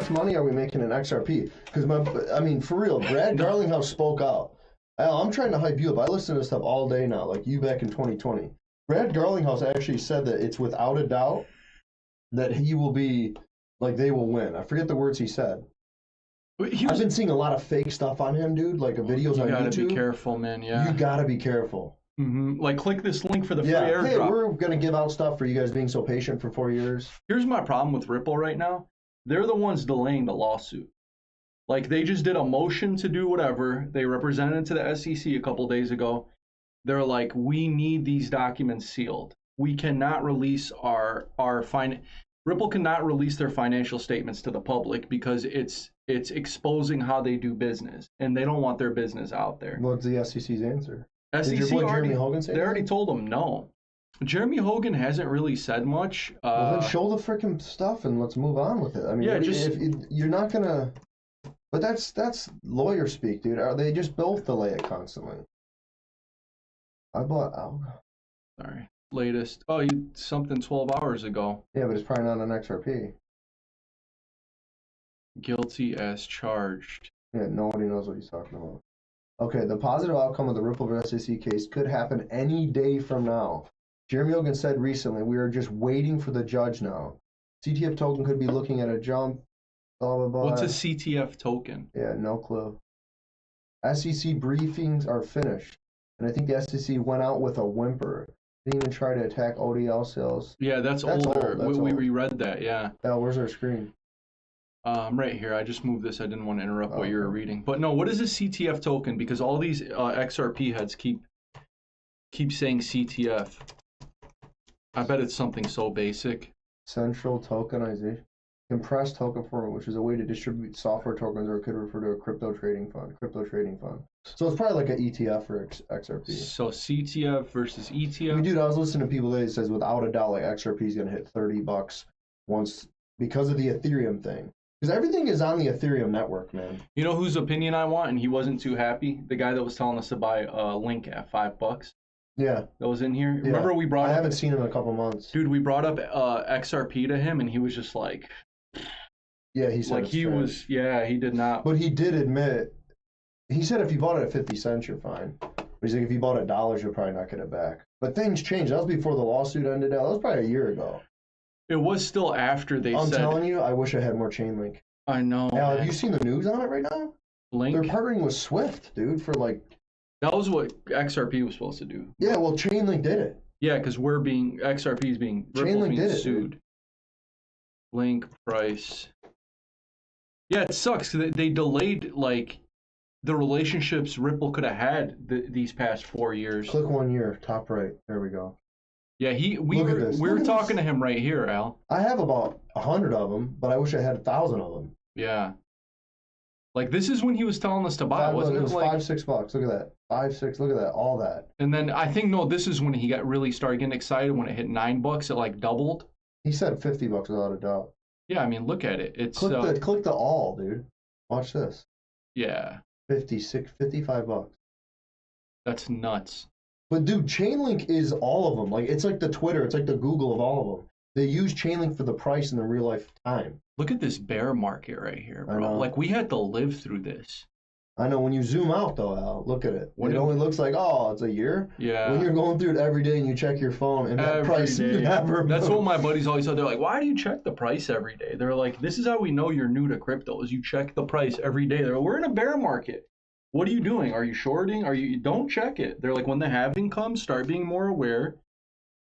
much money are we making in XRP? Because I mean, for real, Brad Garlinghouse spoke out. Al, I'm trying to hype you up. I listen to stuff all day now, like you back in 2020. Brad Garlinghouse actually said that it's without a doubt that he will be, like, they will win. I forget the words he said. I've been seeing a lot of fake stuff on him, dude, like videos on YouTube. You gotta be careful, man, yeah. You gotta be careful. Like, click this link for the free airdrop. Hey, we're gonna give out stuff for you guys being so patient for 4 years. Here's my problem with Ripple right now. They're the ones delaying the lawsuit. Like, they just did a motion to do whatever. They represented it to the SEC a couple days ago. They're like, we need these documents sealed. We cannot release Ripple cannot release their financial statements to the public because it's exposing how they do business, and they don't want their business out there. What's the SEC's answer? SEC Did your boy Jeremy Hogan say they already told them no. Jeremy Hogan hasn't really said much. Well, then show the freaking stuff and let's move on with it. I mean, yeah, if you're not gonna. But that's lawyer speak, dude. They just both delay it constantly. I bought Sorry. Latest. Oh, something 12 hours ago. Yeah, but it's probably not on XRP. Guilty as charged. Yeah, nobody knows what he's talking about. Okay, the positive outcome of the Ripple vs. SEC case could happen any day from now. Jeremy Hogan said recently, we are just waiting for the judge now. CTF token could be looking at a jump, blah, blah, blah. What's a CTF token? Yeah, no clue. SEC briefings are finished. And I think the SEC went out with a whimper. Didn't even try to attack ODL sales. Yeah, that's older. We reread that, yeah. Al, where's our screen? Right here. I just moved this. I didn't want to interrupt what you were reading. But no, what is a CTF token? Because all these XRP heads keep saying CTF. I bet it's something so basic. Central tokenization. Compressed token format, which is a way to distribute software tokens, or it could refer to a crypto trading fund. So it's probably like an ETF for XRP. So CTF versus ETF. I mean, dude, I was listening to people today that says without a doubt, like XRP is gonna hit $30 once because of the Ethereum thing. Because everything is on the Ethereum network, man. You know whose opinion I want, and he wasn't too happy? The guy that was telling us to buy Link at $5. Yeah. That was in here. Yeah. Remember we brought? I haven't seen him in a couple months. Dude, we brought up XRP to him, and he was just like. Yeah, he said like he trash. Was. Yeah, he did not. But he did admit. He said if you bought it at 50 cents, you're fine. But he's like, if you bought it $1, you'll probably not get it back. But things changed. That was before the lawsuit ended. That was probably a year ago. It was still after they I'm said. I'm telling you, I wish I had more Chainlink. I know. Now, have you seen the news on it right now? Link? They're partnering with Swift, dude, for like. That was what XRP was supposed to do. Yeah, well, Chainlink did it. Yeah, because XRP is being Chainlink did sued. It, Link price. Yeah, it sucks because they delayed like the relationships Ripple could have had these past 4 years. Click 1 year, top right. There we go. Yeah, we were talking to him right here, Al. I have about 100 of them, but I wish I had 1,000 of them. Yeah. Like this is when he was telling us to buy, wasn't it? It was like $5-6. Look at that. 5-6. Look at that. All that. And then I think this is when he started getting excited when it hit $9. It like doubled. He said $50 without a doubt. Yeah, I mean, look at it. It's click the all, dude. Watch this. Yeah. $55. That's nuts. But dude, Chainlink is all of them. Like it's like the Twitter, it's like the Google of all of them. They use Chainlink for the price in the real life time. Look at this bear market right here, bro. Like we had to live through this. I know. When you zoom out though, Al, look at it. It only looks like, it's a year. Yeah. When you're going through it every day and you check your phone and that price never That's moves. what my buddies always said. They're like, why do you check the price every day? They're like, this is how we know you're new to crypto is you check the price every day. They're like, we're in a bear market. What are you doing? Are you shorting? Don't check it. They're like, when the halving comes, start being more aware.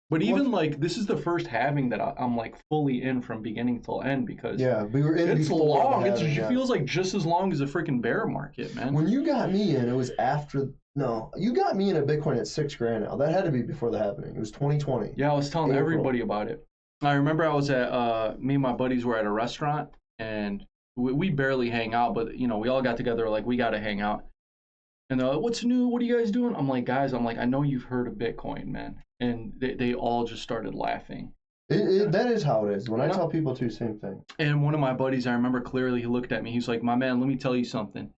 But even like this is the first halving that I'm like fully in from beginning till end because we were in. It's long. It feels like just as long as a freaking bear market, man. When you got me in, it was after. No, you got me in a Bitcoin at $6,000 now. That had to be before the halving. It was 2020. Yeah, I was telling everybody about it. I remember I was at me and my buddies were at a restaurant and we barely hang out, but we all got together like we got to hang out. And they're like, what's new? What are you guys doing? I'm like, guys, I know you've heard of Bitcoin, man. And they all just started laughing. That is how it is. When I tell people too, same thing. And one of my buddies, I remember clearly, he looked at me. He's like, my man, let me tell you something.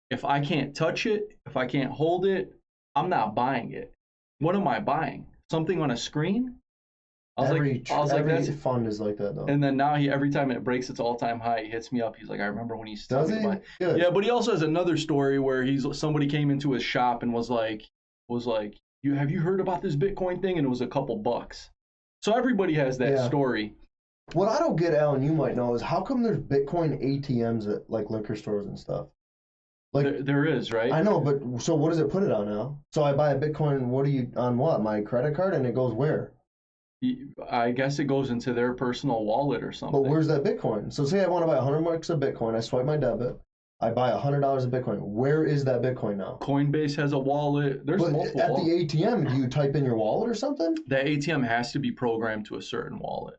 If I can't touch it, if I can't hold it, I'm not buying it. What am I buying? Something on a screen? I was Every that's. fund is like that though. And then now every time it breaks its all-time high, he hits me up. He's like, I remember when he Does he? Good. Yeah, but he also has another story where somebody came into his shop and was like, have you heard about this Bitcoin thing? And it was a couple bucks. So everybody has that story. What I don't get, Alan, you might know, is how come there's Bitcoin ATMs at like liquor stores and stuff? Like there is, right? I know, but so what does it put it on now? So I buy a Bitcoin. What do you on what? My credit card, and it goes where? I guess it goes into their personal wallet or something. But where's that Bitcoin? So say I want to buy $100 of Bitcoin. I swipe my debit. I buy $100 of Bitcoin. Where is that Bitcoin now? Coinbase has a wallet. There's multiple at wallets. The ATM, do you type in your wallet or something? The ATM has to be programmed to a certain wallet.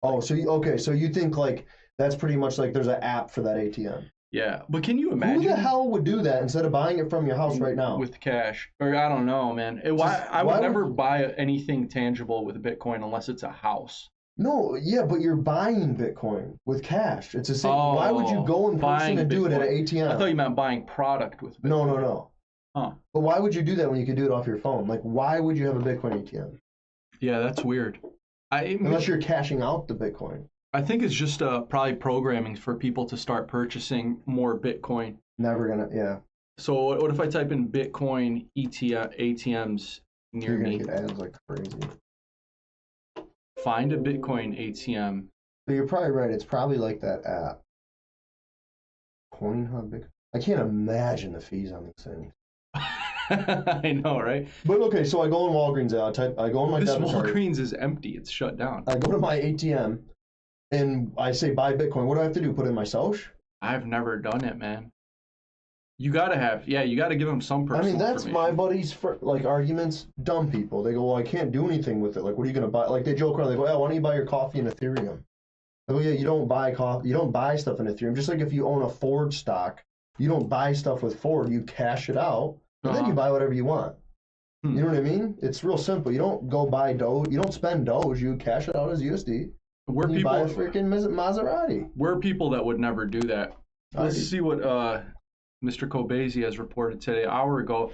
Oh, so you think like that's pretty much like there's an app for that ATM? Yeah, but can you imagine? Who the hell would do that instead of buying it from your house right now? With cash. Or I don't know, man. I would never buy anything tangible with Bitcoin unless it's a house. No, yeah, but you're buying Bitcoin with cash. It's the same. Why would you go in person and do it at an ATM? I thought you meant buying product with Bitcoin. No. Huh. But why would you do that when you could do it off your phone? Like, why would you have a Bitcoin ATM? Yeah, that's weird. Unless you're cashing out the Bitcoin. I think it's just probably programming for people to start purchasing more Bitcoin. Never gonna, yeah. So what if I type in Bitcoin ATMs near me? You're gonna get ads like crazy. Find a Bitcoin ATM. But you're probably right. It's probably like that app. CoinHub. I can't imagine the fees on these things. I know, right? But okay, so I go in Walgreens. I go on my debit card. This Walgreens is empty. It's shut down. I go to my ATM, and I say buy Bitcoin. What do I have to do? Put in my social? I've never done it, man. You gotta give them some personal information. That's my buddies' arguments. Dumb people. They go, well, I can't do anything with it. Like, what are you gonna buy? Like, they joke around. They go, why don't you buy your coffee in Ethereum? I go, yeah, you don't buy coffee. You don't buy stuff in Ethereum. Just like if you own a Ford stock, you don't buy stuff with Ford. You cash it out, and then you buy whatever you want. You know what I mean? It's real simple. You don't go buy Doge. You don't spend Doge. You cash it out as USD. You buy a freaking Maserati. We're people that would never do that. Let's see what Mr. Kobesi has reported today, an hour ago.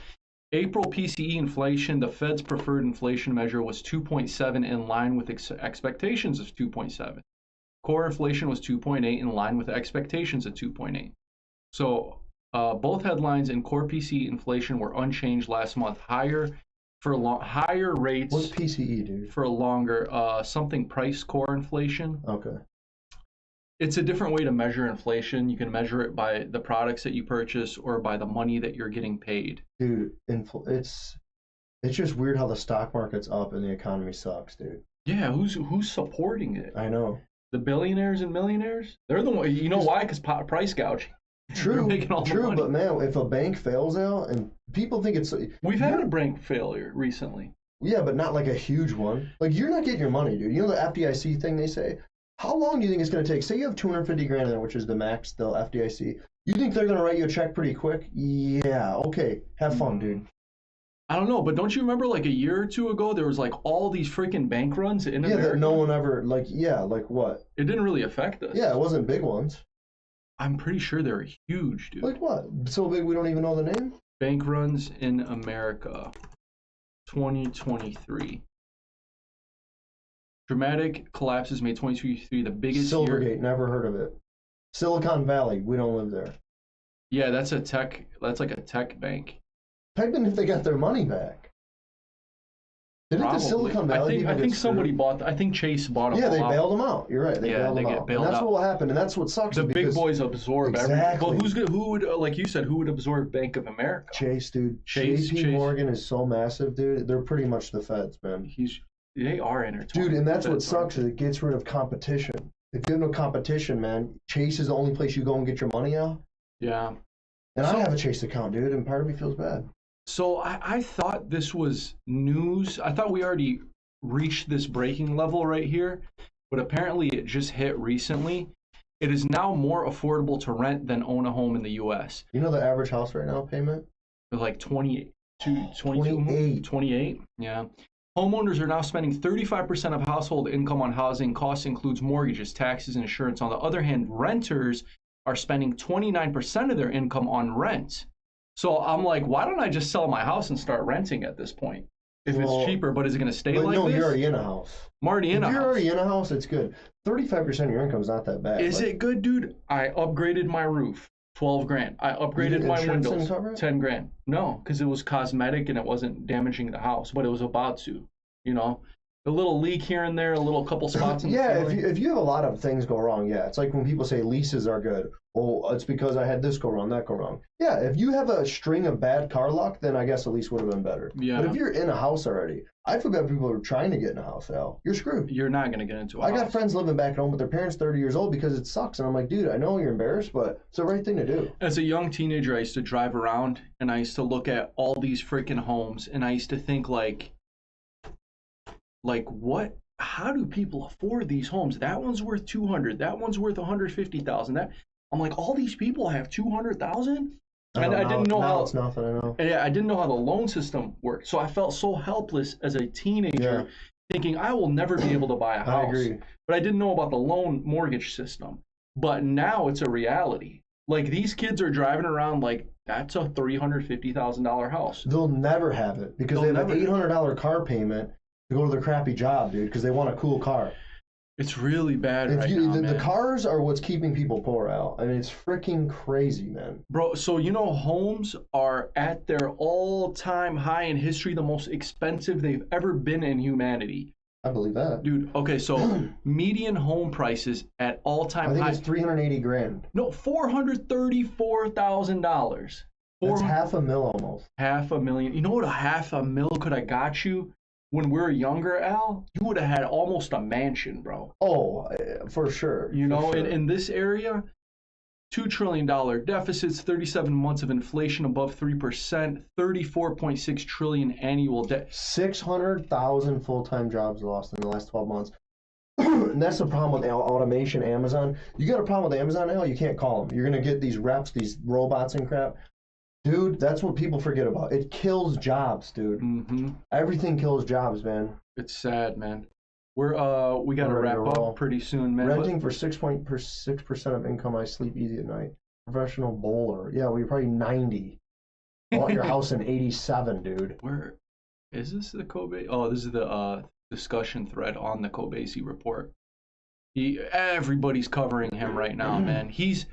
April PCE inflation, the Fed's preferred inflation measure, was 2.7 in line with expectations of 2.7. Core inflation was 2.8 in line with expectations of 2.8. So both headlines and core PCE inflation were unchanged last month. Higher rates. What's PCE, dude? For longer. Something price core inflation. Okay. It's a different way to measure inflation. You can measure it by the products that you purchase or by the money that you're getting paid. Dude, it's just weird how the stock market's up and the economy sucks, dude. Yeah, who's supporting it? I know. The billionaires and millionaires? They're the one. You know why? Because price gouging. True, but man, if a bank fails out, and people think it's... We've had a bank failure recently. Yeah, but not like a huge one. Like, you're not getting your money, dude. You know the FDIC thing they say? How long do you think it's going to take? Say you have 250 grand in there, which is the max, the FDIC. You think they're going to write you a check pretty quick? Yeah, okay. Have fun, dude. I don't know, but don't you remember like a year or two ago, there was like all these freaking bank runs in America? Yeah, that no one ever, like what? It didn't really affect us. Yeah, it wasn't big ones. I'm pretty sure they were huge, dude. Like what? So big we don't even know the name? Bank runs in America, 2023. Dramatic collapses made 2023 the biggest Silvergate, year. never heard of it. Silicon Valley, we don't live there. Yeah, that's like a tech bank. Type in if they got their money back. Didn't the Silicon Valley I think somebody bought. I think Chase bought them. Yeah, they bailed them out. You're right. They bailed them out. And that's what will happen, and that's what sucks. The big boys absorb exactly. everything. But who would, like you said, who would absorb Bank of America? Chase, dude. JP Morgan is so massive, dude. They're pretty much the Feds, man. They are intertwined. Dude, and that's what sucks is it gets rid of competition. If you have no competition, man, Chase is the only place you go and get your money out. Yeah. And I have a Chase account, dude, and part of me feels bad. So I thought this was news. I thought we already reached this breaking level right here, but apparently it just hit recently. It is now more affordable to rent than own a home in the U.S. You know the average house right now payment? Like 28. Yeah. Homeowners are now spending 35% of household income on housing. Cost includes mortgages, taxes, and insurance. On the other hand, renters are spending 29% of their income on rent. So I'm like, why don't I just sell my house and start renting at this point? if it's cheaper, but is it going to stay like no, this? you're already in a house. I'm already in a house. If you're already in a house, it's good. 35% of your income is not that bad. Is it good, dude? I upgraded my roof, 12 grand. I upgraded my windows, 10 grand. No, because it was cosmetic and it wasn't damaging the house, but it was about to, you know? A little leak here and there, a little couple spots in the ceiling. if you have a lot of things go wrong, it's like when people say leases are good. Oh, it's because I had this go wrong, that go wrong. Yeah, if you have a string of bad car luck, then I guess a lease would have been better. Yeah. But if you're in a house already, I feel bad people who are trying to get in a house, Al. You're screwed. You're not going to get into a house. I got friends living back at home with their parents 30 years old because it sucks. And I'm like, dude, I know you're embarrassed, but it's the right thing to do. As a young teenager, I used to drive around and I used to look at all these freaking homes and I used to think like what? How do people afford these homes? That one's worth 200. That one's worth 150,000. I'm like, all these people have 200,000. And I didn't know how. It's nothing. I know. Yeah, I didn't know how the loan system worked. So I felt so helpless as a teenager, thinking I will never be able to buy a house. I agree. But I didn't know about the loan mortgage system. But now it's a reality. Like these kids are driving around like that's a $350,000 house. They'll never have it because they have an $800 car payment to go to their crappy job, dude, because they want a cool car. It's really bad now, the cars are what's keeping people poor, Al. I mean, it's freaking crazy, man. Bro, so you know homes are at their all-time high in history, the most expensive they've ever been in humanity. I believe that. Dude, okay, so median home prices at all-time high. I think it's 380 grand. No, $434,000. That's $500,000 almost. $500,000. You know what $500,000 could have got you? When we were younger, Al, you would have had almost a mansion, bro. Oh, for sure. You know, in this area, $2 trillion deficits, 37 months of inflation above 3%, 34.6 trillion annual debt. 600,000 full-time jobs lost in the last 12 months. And that's the problem with automation, Amazon. You got a problem with Amazon, Al, you can't call them. You're going to get these reps, these robots and crap. Dude, that's what people forget about. It kills jobs, dude. Mm-hmm. Everything kills jobs, man. It's sad, man. We got to wrap up pretty soon, man. Renting for 6% of income, I sleep easy at night. Professional bowler. Yeah, well, you're probably 90. Bought your house in 87, dude. Where is this the Kobe? Oh, this is the discussion thread on the Kobesi report. Everybody's covering him right now, man. He's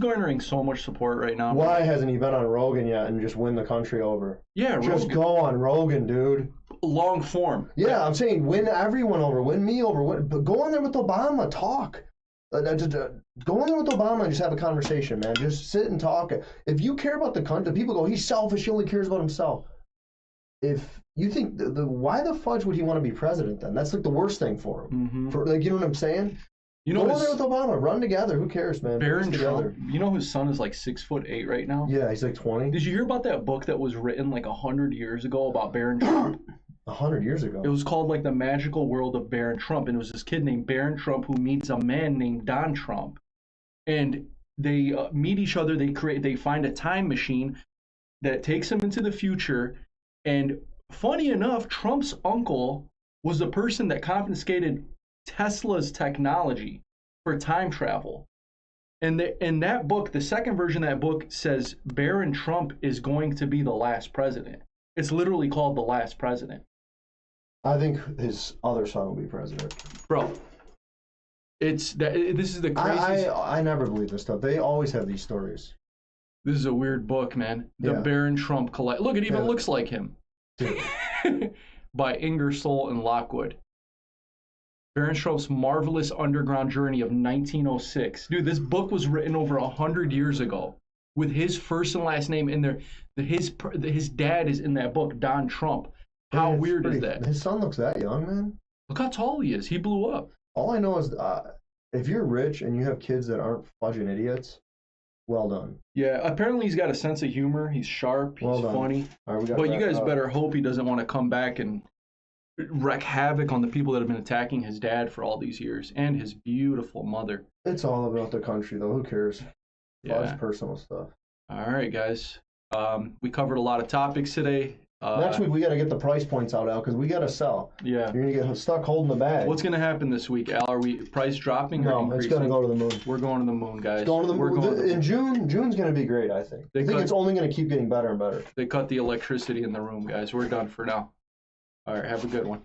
garnering so much support right now. Why hasn't he been on Rogan yet and just win the country over? Yeah, just go on Rogan, dude. Long form. Yeah, I'm saying win everyone over, win me over. But go on there with Obama, talk. Go on there with Obama and just have a conversation, man. Just sit and talk. If you care about the country, people go, he's selfish. He only cares about himself. If you think why the fudge would he want to be president then? That's like the worst thing for him. Mm-hmm. For you know what I'm saying? You know, go on there with Obama. Run together. Who cares, man? Barron Trump. You know his son is like 6'8" right now. Yeah, he's like 20. Did you hear about that book that was written like 100 years ago about Barron Trump? 100 years ago. It was called like The Magical World of Barron Trump, and it was this kid named Barron Trump who meets a man named Don Trump, and they meet each other. They find a time machine that takes them into the future, and funny enough, Trump's uncle was the person that confiscated Tesla's technology for time travel. And in that book, the second version of that book says Barron Trump is going to be the last president. It's literally called The Last President. I think his other son will be president. Bro, this is the craziest. I never believe this stuff. They always have these stories. This is a weird book, man. The Barron Trump Collect. Look, it even looks like him. By Ingersoll and Lockwood. Barron Trump's Marvelous Underground Journey of 1906. Dude, this book was written over 100 years ago with his first and last name in there. His dad is in that book, Don Trump. How weird is that? His son looks that young, man. Look how tall he is. He blew up. All I know is if you're rich and you have kids that aren't fudging idiots, well done. Yeah, apparently he's got a sense of humor. He's sharp. He's funny. All right, but you guys better hope he doesn't want to come back and wreak havoc on the people that have been attacking his dad for all these years and his beautiful mother. It's all about the country, though. Who cares? Yeah. It's personal stuff. All right, guys. We covered a lot of topics today. Next week, we got to get the price points out, Al, because we got to sell. Yeah. You're going to get stuck holding the bag. What's going to happen this week, Al? Are we price dropping or increasing? It's going to go to the moon. We're going to the moon, guys. It's going to the moon. In June, June's going to be great, I think. I think it's only going to keep getting better and better. They cut the electricity in the room, guys. We're done for now. All right, have a good one.